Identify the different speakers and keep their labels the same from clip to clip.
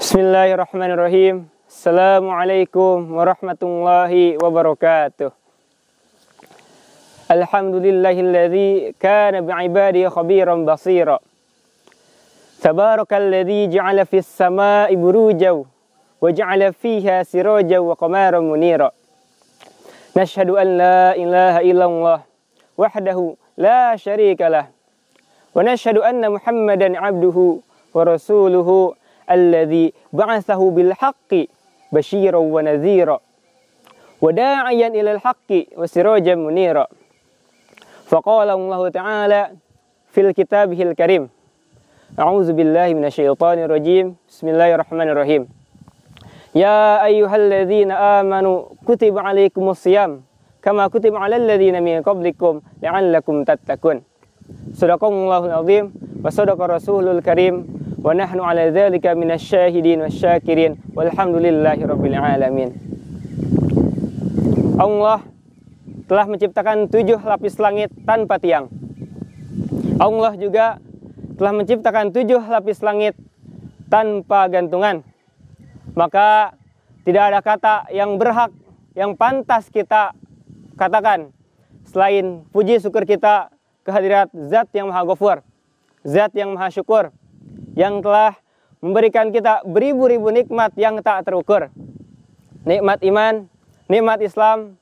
Speaker 1: Bismillahirrahmanirrahim. Assalamualaikum warahmatullahi wabarakatuh. Alhamdulillahilladzi kana bi'ibadihi khabiran basira. Tabarakalladzi ja'ala fis samaa'i burujan wa ja'ala fiha sirajan wa qamaran munira. Nashhadu an la ilaha illallah wahdahu la syarika lah. Wa nashhadu anna Muhammadan 'abduhu wa rasuluhu alladzi ba'atsahu bil haqqi basyiran wa nadhira wa da'iyan ilal haqqi wa sirajan munira. Faqala Allah Ta'ala fil kitabihil karim. A'udzu billahi minasyaitonir rajim. Bismillahirrahmanirrahim. Ya ayyuhalladzina amanu kutiba 'alaikumus shiyam kama kutiba 'alal ladzina min qablikum la'allakum tattaqun. Shadaqallahul 'azim wa shadaqa rasulul karim. Wa nahnu ala dzalika minasyahidin wasyakirin walhamdulillahi rabbil alamin. Allah telah menciptakan 7 lapis langit tanpa tiang. Allah juga telah menciptakan 7 lapis langit tanpa gantungan. Maka tidak ada kata yang berhak, yang pantas kita katakan selain puji syukur kita kehadirat Zat yang Maha Ghafur, Zat yang Maha Syukur, yang telah memberikan kita beribu-ribu nikmat yang tak terukur. Nikmat iman, nikmat Islam,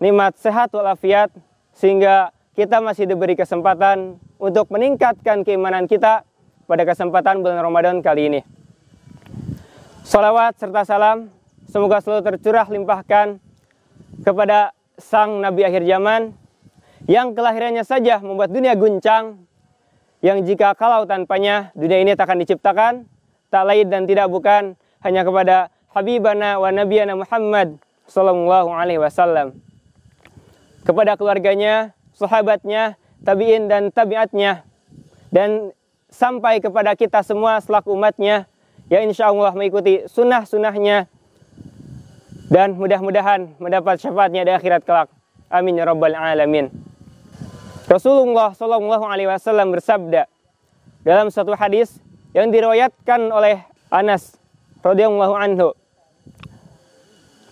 Speaker 1: nikmat sehat walafiat, sehingga kita masih diberi kesempatan untuk meningkatkan keimanan kita pada kesempatan bulan Ramadan kali ini. Salawat serta salam semoga selalu tercurah limpahkan kepada sang Nabi akhir zaman yang kelahirannya saja membuat dunia guncang, yang jika kalau tanpanya dunia ini tak akan diciptakan, tak lain dan tidak bukan hanya kepada Habibana wa Nabiyana Muhammad sallallahu alaihi wasallam. Kepada keluarganya, sahabatnya, tabi'in dan tabi'atnya, dan sampai kepada kita semua selaku umatnya yang insya Allah mengikuti sunnah-sunnahnya dan mudah-mudahan mendapat syafaatnya di akhirat kelak. Amin ya rabbal alamin. Rasulullah sallallahu alaihi wasallam bersabda dalam satu hadis yang diriwayatkan oleh Anas radhiyallahu anhu,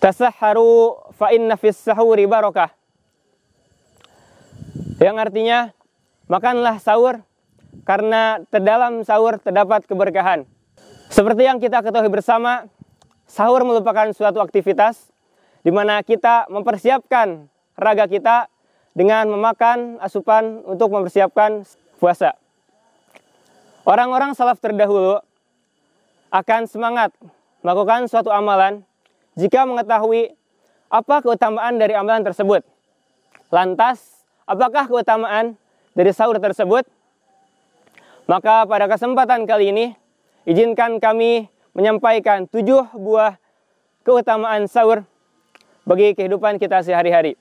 Speaker 1: "Tasahharu fa inna fis sahuri barakah." Yang artinya, makanlah sahur karena terdalam sahur terdapat keberkahan. Seperti yang kita ketahui bersama, sahur merupakan suatu aktivitas di mana kita mempersiapkan raga kita dengan memakan asupan untuk mempersiapkan puasa. Orang-orang salaf terdahulu akan semangat melakukan suatu amalan jika mengetahui apa keutamaan dari amalan tersebut. Lantas, apakah keutamaan dari sahur tersebut? Maka pada kesempatan kali ini, izinkan kami menyampaikan 7 buah keutamaan sahur bagi kehidupan kita sehari-hari.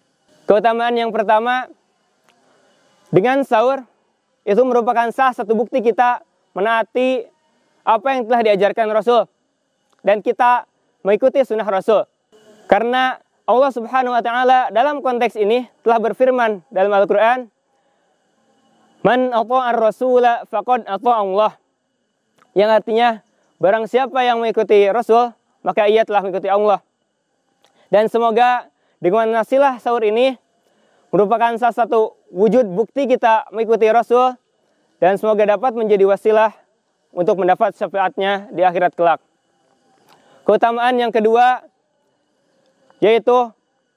Speaker 1: Keutamaan yang pertama, dengan sahur itu merupakan salah satu bukti kita menaati apa yang telah diajarkan Rasul dan kita mengikuti sunnah Rasul. Karena Allah Subhanahu wa Ta'ala dalam konteks ini telah berfirman dalam Al-Quran, "Man ata'ar rasula faqad ata'allah." Yang artinya, barang siapa yang mengikuti Rasul, maka ia telah mengikuti Allah. Dan semoga dengan wasilah sahur ini merupakan salah satu wujud bukti kita mengikuti Rasul dan semoga dapat menjadi wasilah untuk mendapat syafaatnya di akhirat kelak. Keutamaan yang kedua yaitu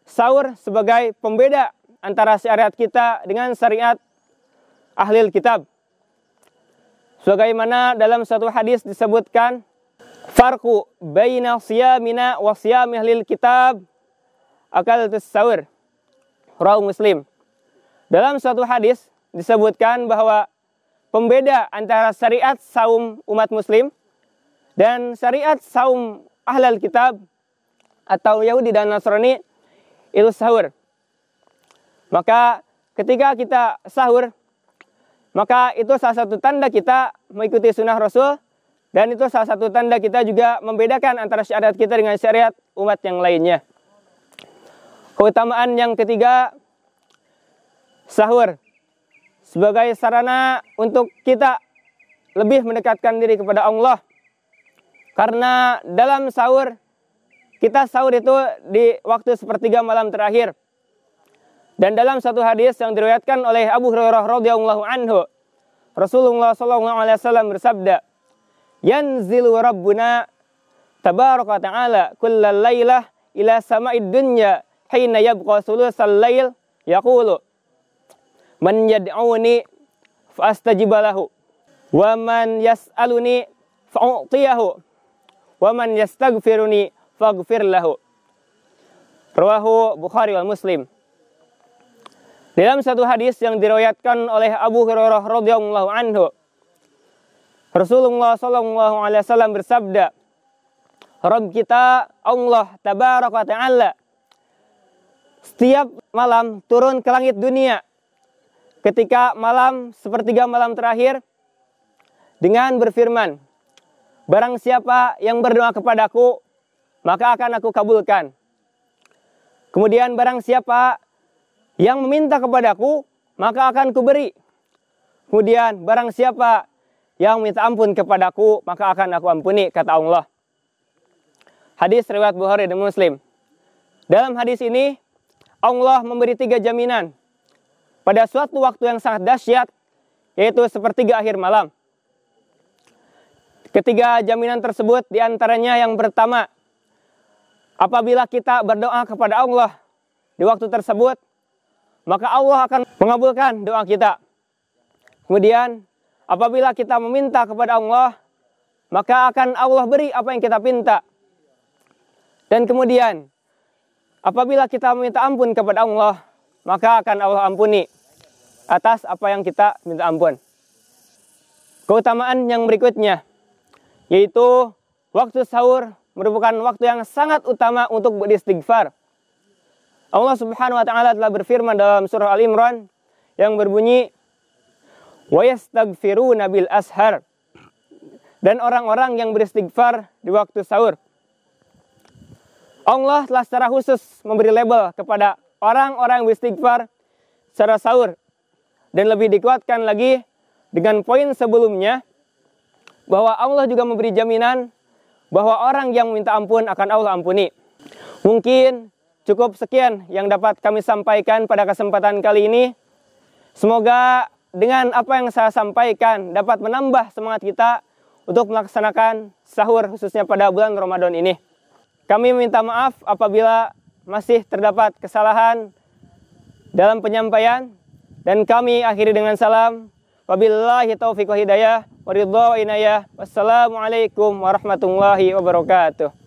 Speaker 1: sahur sebagai pembeda antara syariat kita dengan syariat ahlil kitab. Sebagaimana dalam satu hadis disebutkan, "Farqu baina siyamina wa siyami ahlil kitab akalatus sahur." Rawi Muslim. Dalam suatu hadis disebutkan bahwa pembeda antara syariat saum umat muslim dan syariat saum ahlul kitab atau Yahudi dan Nasrani itu sahur. Maka ketika kita sahur, maka itu salah satu tanda kita mengikuti sunnah Rasul dan itu salah satu tanda kita juga membedakan antara syariat kita dengan syariat umat yang lainnya. Keutamaan yang ketiga, sahur sebagai sarana untuk kita lebih mendekatkan diri kepada Allah. Karena dalam sahur, kita sahur itu di waktu sepertiga malam terakhir. Dan dalam satu hadis yang diriwayatkan oleh Abu Hurairah radhiyallahu anhu, Rasulullah sallallahu alaihi wasallam bersabda, "Yanzilu Rabbuna tabaraka ta'ala kullal lailah ila sama'id dunya hina yabqa sulusal lail yaqulu man yad'uni fa astajib lahu wa man yas'aluni fa'utiyahu wa man yastaghfiruni faghfir lahu." Rawahu Bukhari wal Muslim. Dalam satu hadis yang diriwayatkan oleh Abu Hurairah radhiyallahu anhu, Rasulullah sallallahu alaihi wasallam bersabda, Rabb kita Allah tabaraka wa ta'ala setiap malam turun ke langit dunia ketika malam sepertiga malam terakhir dengan berfirman, barang siapa yang berdoa kepadaku maka akan aku kabulkan. Kemudian barang siapa yang meminta kepadaku maka akan kuberi. Kemudian barang siapa yang minta ampun kepadaku maka akan aku ampuni, kata Allah. Hadis riwayat Bukhari dan Muslim. Dalam hadis ini Allah memberi 3 jaminan pada suatu waktu yang sangat dahsyat, yaitu sepertiga akhir malam. Ketiga jaminan tersebut diantaranya yang pertama, apabila kita berdoa kepada Allah di waktu tersebut, maka Allah akan mengabulkan doa kita. Kemudian, apabila kita meminta kepada Allah, maka akan Allah beri apa yang kita minta. Dan kemudian, apabila kita meminta ampun kepada Allah, maka akan Allah ampuni atas apa yang kita minta ampun. Keutamaan yang berikutnya, yaitu waktu sahur merupakan waktu yang sangat utama untuk beristighfar. Allah Subhanahu wa taala telah berfirman dalam surah Al-Imran yang berbunyi, "Wa yastaghfiruna bil ashar." Dan orang-orang yang beristighfar di waktu sahur. Allah telah secara khusus memberi label kepada orang-orang yang beristighfar secara sahur. Dan lebih dikuatkan lagi dengan poin sebelumnya, bahwa Allah juga memberi jaminan bahwa orang yang minta ampun akan Allah ampuni. Mungkin cukup sekian yang dapat kami sampaikan pada kesempatan kali ini. Semoga dengan apa yang saya sampaikan dapat menambah semangat kita untuk melaksanakan sahur khususnya pada bulan Ramadan ini. Kami minta maaf apabila masih terdapat kesalahan dalam penyampaian, dan kami akhiri dengan salam. Wabillahi taufiq wa hidayah wa ridha wa inayah. Wassalamualaikum warahmatullahi wabarakatuh.